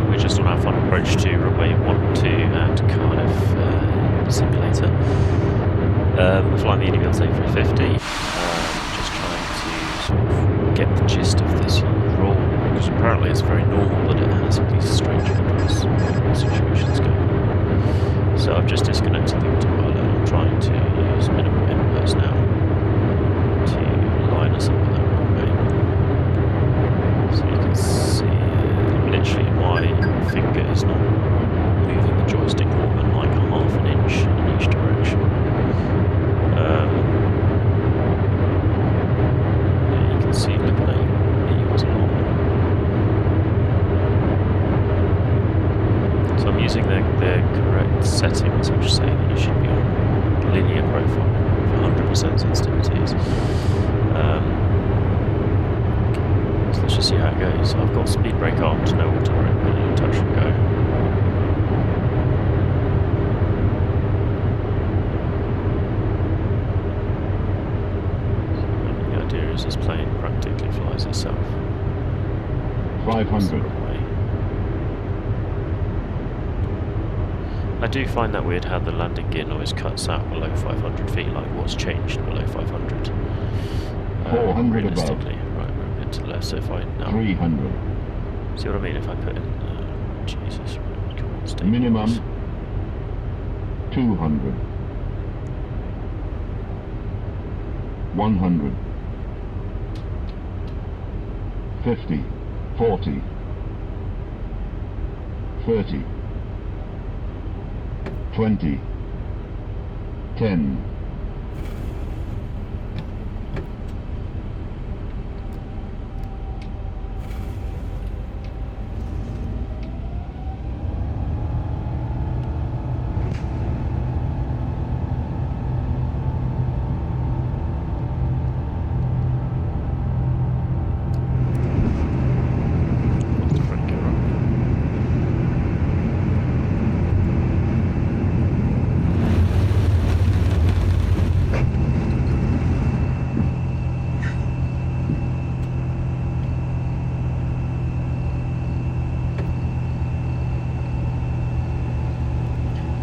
we're just on our final approach to runway 12 at Cardiff Simulator. We're flying the Inibuilds A350, just trying to sort of get the gist of this roll, because apparently it's very normal that it has all these strange controls situations going on. So I've just disconnected the autopilot and I'm trying to use minimal inputs now to line us up with that runway. So you can see, literally my finger is not moving the joystick more than like half an inch in each direction. Yeah, you can see, look at that, it was long. So I'm using the correct settings, which say that you should be on linear profile with 100% sensitivities. So let's just see how it goes. I've got speed brake armed, no auto brake, but touch and go. So the idea is this plane practically flies itself. 500. I do find that weird how the landing gear noise cuts out below 500 feet, like what's changed below 500. 400 realistically. above. Right, we're a bit to the left, so if I now 300. see what I mean, if I put in Jesus, right, come on, stay Minimum close. 200. 100. 50. 40. 30. 20. 10.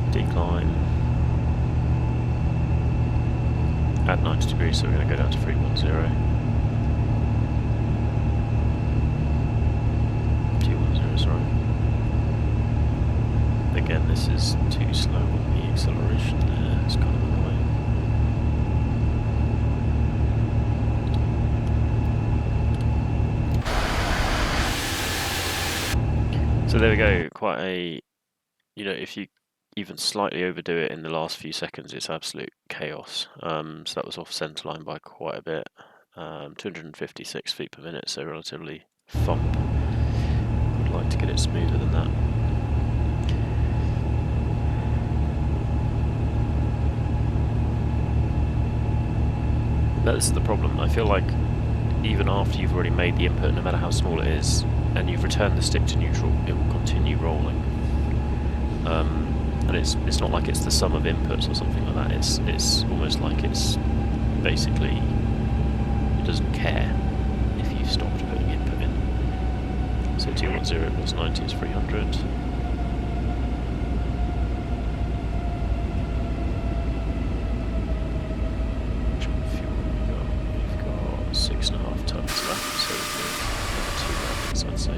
Decline at 90 degrees, so we're going to go down to 310. 210, sorry. Again, this is too slow on the acceleration there, it's kind of annoying. So there we go, quite a, you know, if you even slightly overdo it in the last few seconds, it's absolute chaos. So that was off centerline by quite a bit, 256 feet per minute, so relatively thump. Would like to get it smoother than that. But this is the problem. I feel like even after you've already made the input, no matter how small it is, and you've returned the stick to neutral, it will continue rolling. And it's not like it's the sum of inputs or something like that. It's almost like it's basically, it doesn't care if you've stopped putting input in. So 210 plus 90 is 300. Which fuel we've got 6.5 tons left, so we've got 2 rounds, I'd say.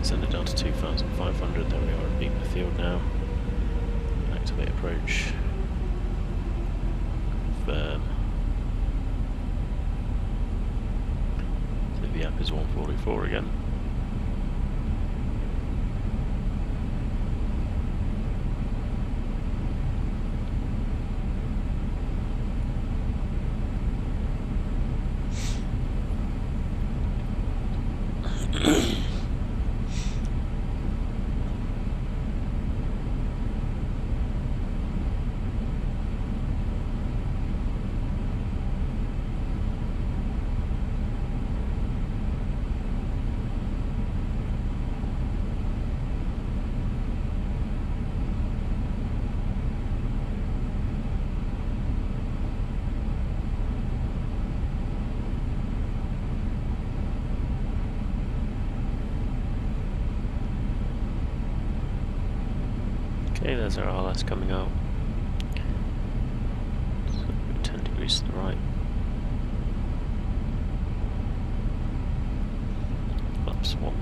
Send it down to 2,500, there we are at Beamer Field now. Activate approach. Confirm. lap is 1:44 again. Okay, there's our RLS coming out. So 10 degrees to the right. Laps 1.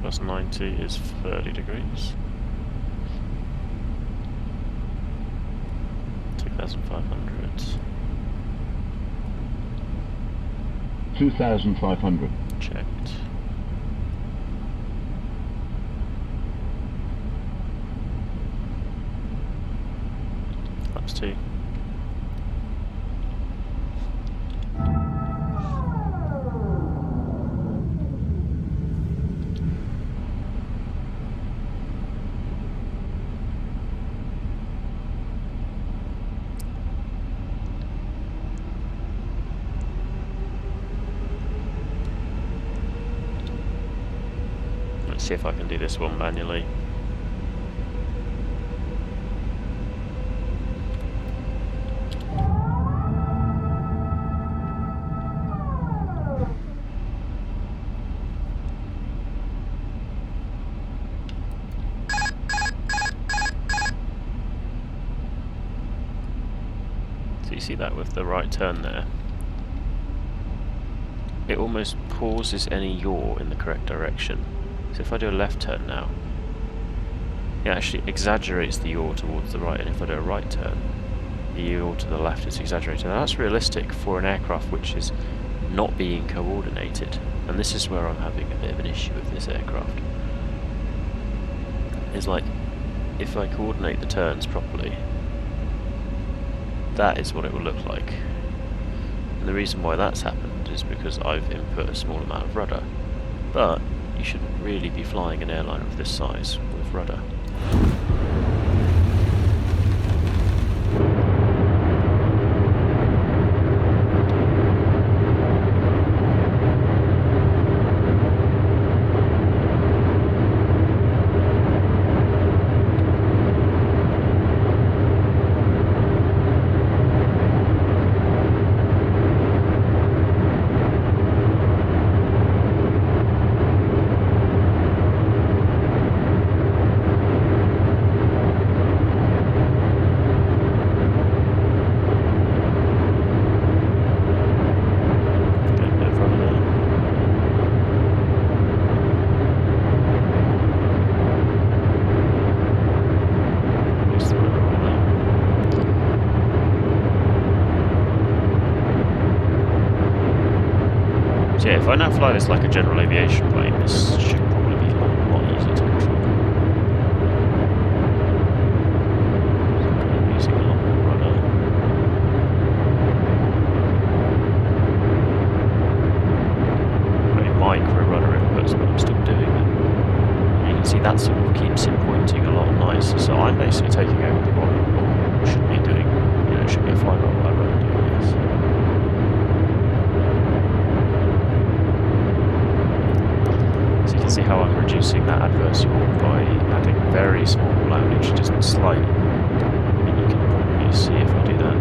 Plus 90 is 30 degrees. 2,500. 2,500. Checked. Laps 2. Let's see if I can do this one manually. So you see that with the right turn there? It almost pauses any yaw in the correct direction. So if I do a left turn now, it actually exaggerates the yaw towards the right, and if I do a right turn, the yaw to the left is exaggerated. Now that's realistic for an aircraft which is not being coordinated, and this is where I'm having a bit of an issue with this aircraft. It's like, if I coordinate the turns properly, that is what it will look like. And the reason why that's happened is because I've input a small amount of rudder. But you shouldn't really be flying an airliner of this size with rudder. Yeah, if I now fly this like a general aviation plane, this should probably be a lot easier to control. So I'm using a lot more rudder. Very micro rudder inputs, but I'm still doing them. And you can see that sort of keeps it pointing a lot nicer. So I'm basically taking over what should be doing. You know, it should be a 5-roll rudder doing this. See how I'm reducing that adverse yaw by adding very small landage, just slight. I mean, you can probably see if I do that.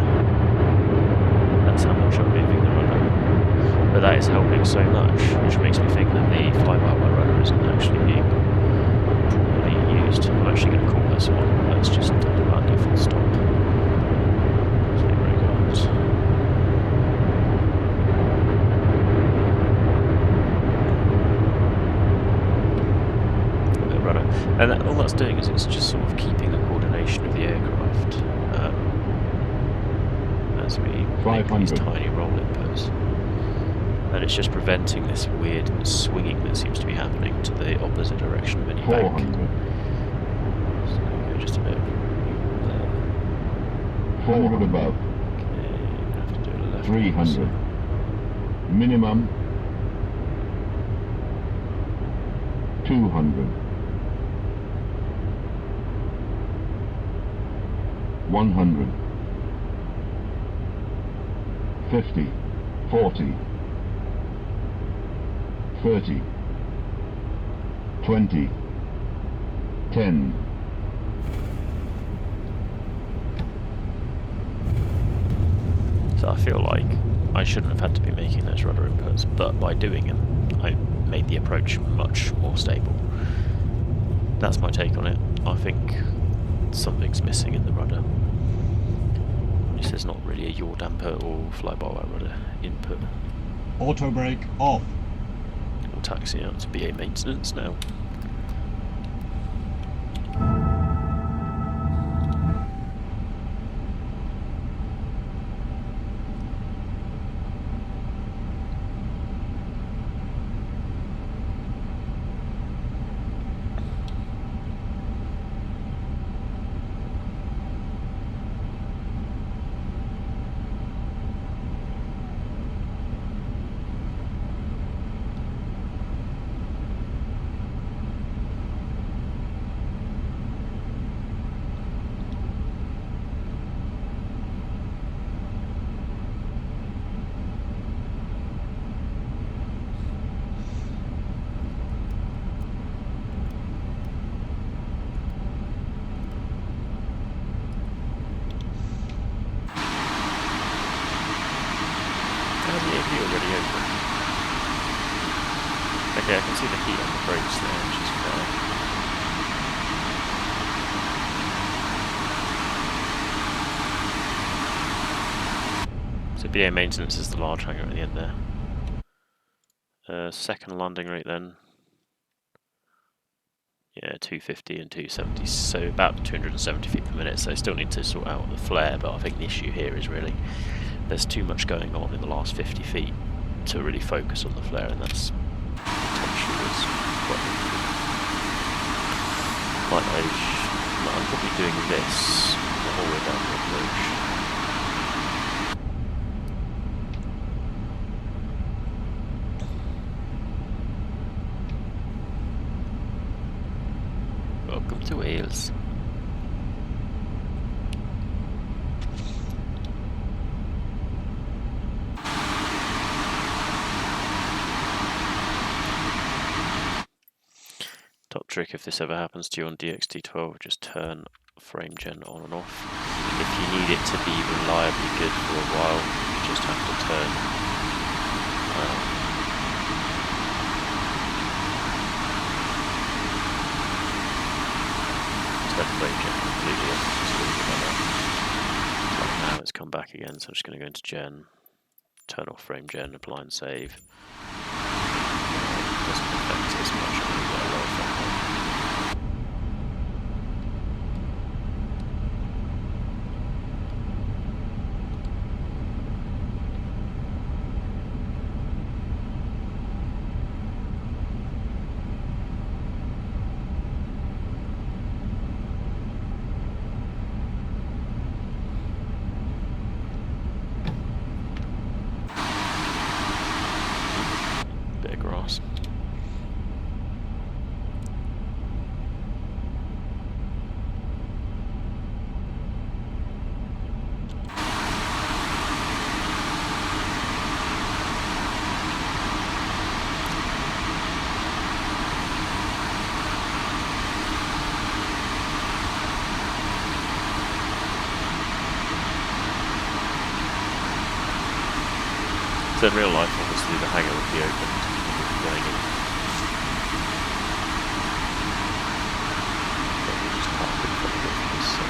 let's just manually full stop. So brake out. Rudder. And all that's doing is it's just sort of keeping the coordination of the aircraft as we make these tiny roll inputs. And it's just preventing this weird swinging that seems to be happening to the opposite direction of any bank. So go just a bit there. 400 above. Okay, you're gonna have to do a left. 300. Minimum. 200. 100. 50. 40. 30, 20, 10. So I feel like I shouldn't have had to be making those rudder inputs, but by doing them, I made the approach much more stable. That's my take on it. I think something's missing in the rudder. This is not really a yaw damper or fly-by-wire rudder input. Auto brake off. We'll taxi out to BA maintenance now. Okay, I can see the heat on the brakes there, which is fair. So BA maintenance is the large hangar at the end there. Second landing rate then. Yeah, 250 and 270, so about 270 feet per minute, so still need to sort out the flare, but I think the issue here is really there's too much going on in the last 50 feet to really focus on the flare, and that's potentially was quite I'm probably doing this the whole way down the approach. Welcome to Wales. Top trick if this ever happens to you on DXT12, just turn frame gen on and off. If you need it to be reliably good for a while, you just have to turn frame gen completely off. Just leave it like that. Like now it's come back again, so I'm just going to go into gen, turn off frame gen, apply and save. It doesn't affect it as much. I'm going to get a low effect there. Bit of grass. So in real life, obviously, the hangar would be opened going in. But we'll just park in front of it for this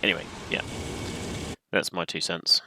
Anyway, yeah, that's my 2 cents.